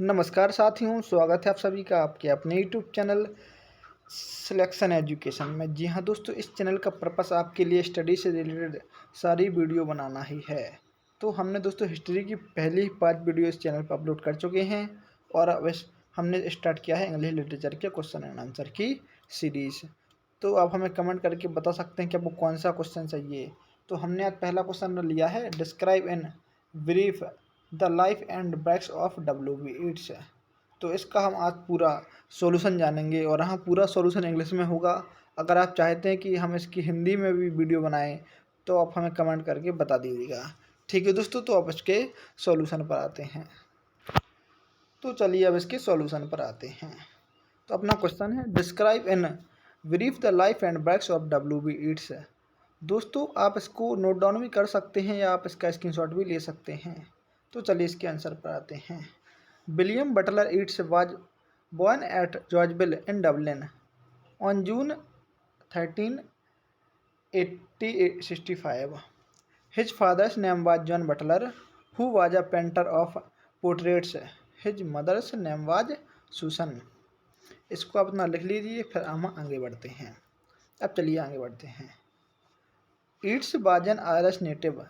नमस्कार साथियों, स्वागत है आप सभी का आपके अपने यूट्यूब चैनल सिलेक्शन एजुकेशन में। जी हाँ दोस्तों, इस चैनल का पर्पस आपके लिए स्टडी से रिलेटेड सारी वीडियो बनाना ही है। तो हमने दोस्तों हिस्ट्री की पहली 5 वीडियो इस चैनल पर अपलोड कर चुके हैं और अब हमने स्टार्ट किया है इंग्लिश लिटरेचर के क्वेश्चन एंड आंसर की सीरीज़। तो आप हमें कमेंट करके बता सकते हैं कि आपको कौन सा क्वेश्चन चाहिए। तो हमने आज पहला क्वेश्चन लिया है, describe in brief the life and works of W.B. Yeats. तो इसका हम आज पूरा सॉल्यूशन जानेंगे और हाँ, पूरा सॉल्यूशन इंग्लिश में होगा। अगर आप चाहते हैं कि हम इसकी हिंदी में भी वीडियो बनाएं तो आप हमें कमेंट करके बता दीजिएगा। ठीक है दोस्तों, तो अब इसके सॉल्यूशन पर आते हैं। तो चलिए अब इसके सॉल्यूशन पर आते हैं। तो अपना क्वेश्चन है, describe in brief the life and works of W.B. Yeats. दोस्तों आप इसको नोट डाउन भी कर सकते हैं या आप इसका स्क्रीनशॉट भी ले सकते हैं। तो चलिए इसके आंसर पर आते हैं। William Butler Yeats was born at Georgeville in Dublin on June 13, 1865. His father's name was John Butler, who was a painter of portraits. His mother's name was Susan. इसको आप अपना लिख लीजिए, फिर हम आगे बढ़ते हैं। अब चलिए आगे बढ़ते हैं। Yeats was an Irish native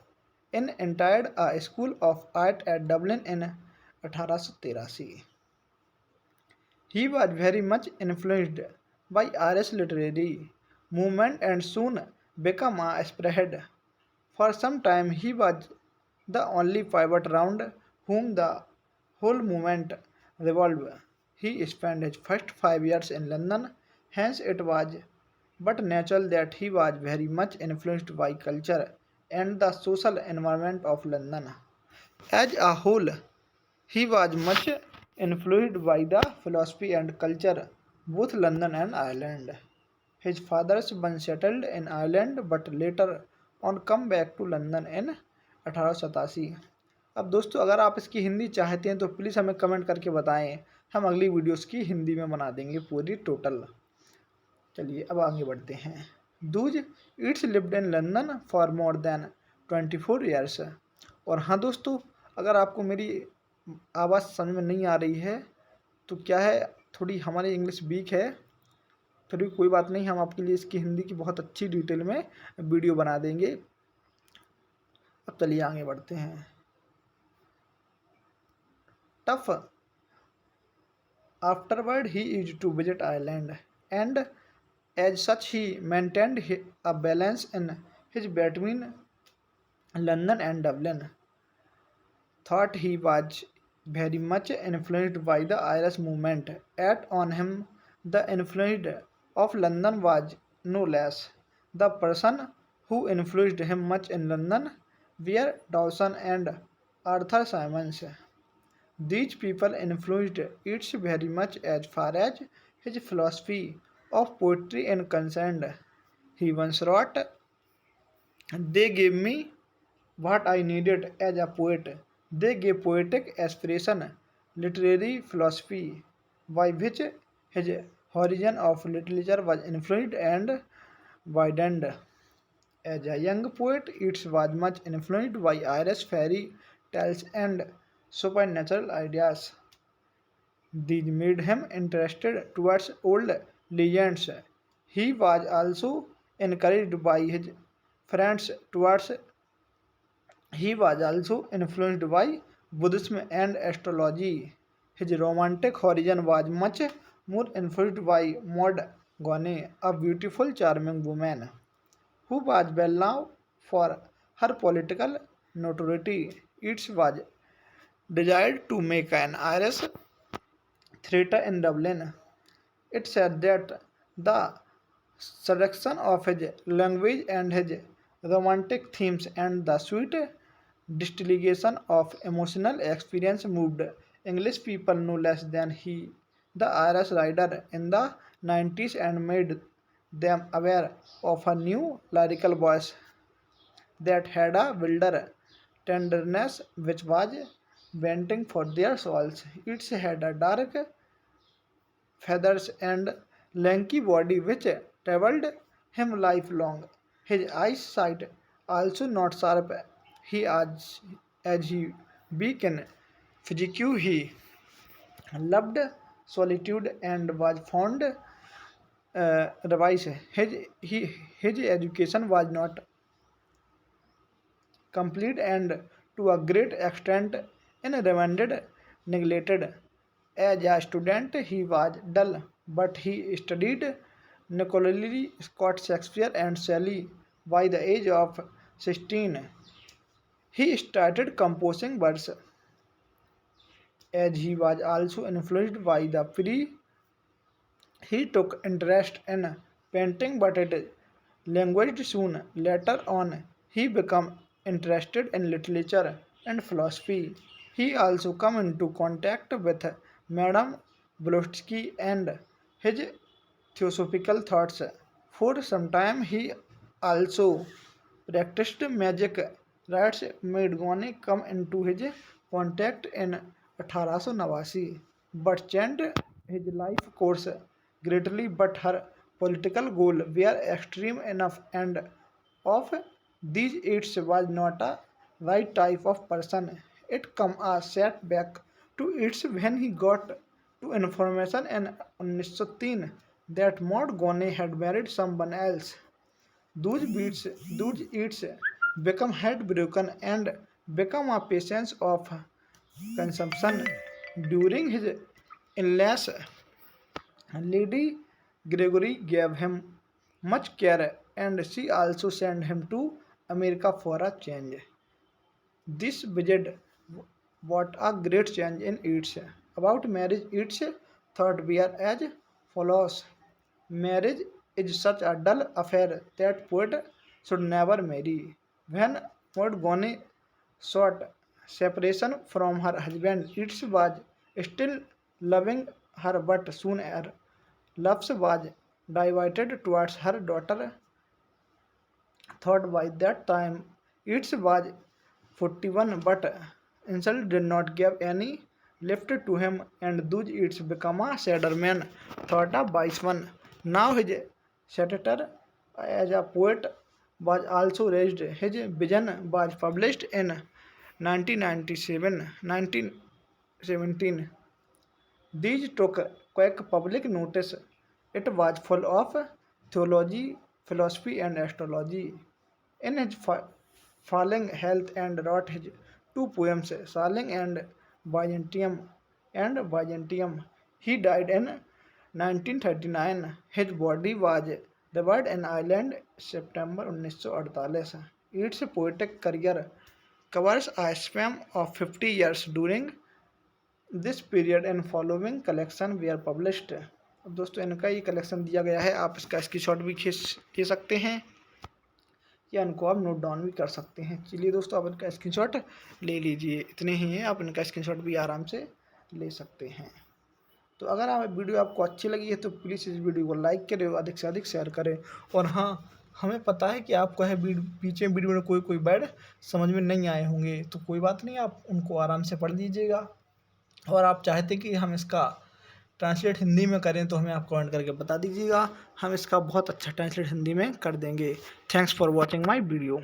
and entered a school of art at Dublin in 1883. He was very much influenced by Irish literary movement and soon became a spread. For some time he was the only pivot around whom the whole movement revolved. He spent his first 5 years in London, hence it was but natural that he was very much influenced by culture and the social environment of London. As a whole, he was much influenced by the philosophy and culture, both London and Ireland. His father once settled in Ireland but later on come back to London in 1887। अब दोस्तों अगर आप इसकी हिंदी चाहते हैं तो please हमें comment करके बताएं, हम अगली वीडियोस की हिंदी में बना देंगे पूरी टोटल। चलिए अब आगे बढ़ते हैं। Dooj it's lived in London for more than 24 years. और हाँ दोस्तों, अगर आपको मेरी आवाज़ समझ में नहीं आ रही है तो क्या है, थोड़ी हमारी इंग्लिश वीक है, फिर भी कोई बात नहीं, हम आपके लिए इसकी हिंदी की बहुत अच्छी डिटेल में वीडियो बना देंगे। अब चलिए आगे बढ़ते हैं। टफ afterward he used to visit Ireland and as such he maintained a balance in his between London and Dublin. Thought he was very much influenced by the Irish movement. Yet on him the influence of London was no less. The person who influenced him much in London were Dawson and Arthur Symons. These people influenced it very much as far as his philosophy of poetry is concerned. He once wrote, they gave me what I needed as a poet. They gave poetic aspiration, literary philosophy, by which his horizon of literature was influenced and widened. As a young poet, it was much influenced by Irish fairy tales and supernatural ideas. These made him interested towards old legends. He was also encouraged by his friends towards he was also influenced by Buddhism and astrology. His romantic horizon was much more influenced by Maud Gonne, a beautiful, charming woman who was well known for her political notoriety. It was desired to make an Irish theatre in Dublin. It said that the seduction of his language and his romantic themes and the sweet distillation of emotional experience moved English people no less than he, the Irish writer in the 90s, and made them aware of a new lyrical voice that had a wilder tenderness which was venting for their souls. It had a dark feathers and lanky body which troubled him lifelong. His eyesight also not sharp he as he weak in physique he loved solitude and was fond revise. His education was not complete and to a great extent remained neglected. As a student, he was dull, but he studied Nicholas Scott Shakespeare and Shelley. By the age of 16, he started composing verse, as he was also influenced by the free. He took interest in painting, but it languished soon. Later on, he became interested in literature and philosophy. He also came into contact with Madame Blavatsky and his theosophical thoughts. For some time, he also practiced magic rites. Medgoni come into his contact in 1889, but changed his life course greatly. But her political goals were extreme enough, and of these it was not a right type of person. It come a setback to it when he got to information in 1903 that Maud Goney had married someone else. Those beats, those eats become heartbroken and become a patience of consumption. During his illness, Lady Gregory gave him much care and she also sent him to America for a change. This visit what a great change in its. About marriage, its thought were as follows. Marriage is such a dull affair that poet should never marry. When Montgomery sought separation from her husband, it was still loving her, but soon her love was diverted towards her daughter. Thought by that time it was 41, but insult did not give any lift to him, and thus it's become a sadder man. Thought of one. Now his satire as a poet was also raised. His vision was published in 1997, 1917. These took quick public notice. It was full of theology, philosophy, and astrology. In his falling health and wrote his two poems, Saling and Byzantium. He died in 1939. His body was buried in Ireland September 1948. Its poetic career covers a span of 50 years. During this period and following collection we are published. अब दोस्तों इनका ये collection दिया गया है, आप इसका screenshot भी खींच ले सकते हैं या इनको आप नोट डाउन भी कर सकते हैं। चलिए दोस्तों आप इनका स्क्रीनशॉट ले लीजिए, इतने ही हैं, आप इनका स्क्रीनशॉट भी आराम से ले सकते हैं। तो अगर आप वीडियो आपको अच्छी लगी है तो प्लीज़ इस वीडियो को लाइक करें और अधिक से अधिक शेयर करें। और हाँ, हमें पता है कि आपको है पीछे वीडियो में कोई वर्ड समझ में नहीं आए होंगे, तो कोई बात नहीं, आप उनको आराम से पढ़ लीजिएगा। और आप चाहते कि हम इसका ट्रांसलेट हिंदी में करें तो हमें आप कमेंट करके बता दीजिएगा, हम इसका बहुत अच्छा ट्रांसलेट हिंदी में कर देंगे। Thanks for watching my video.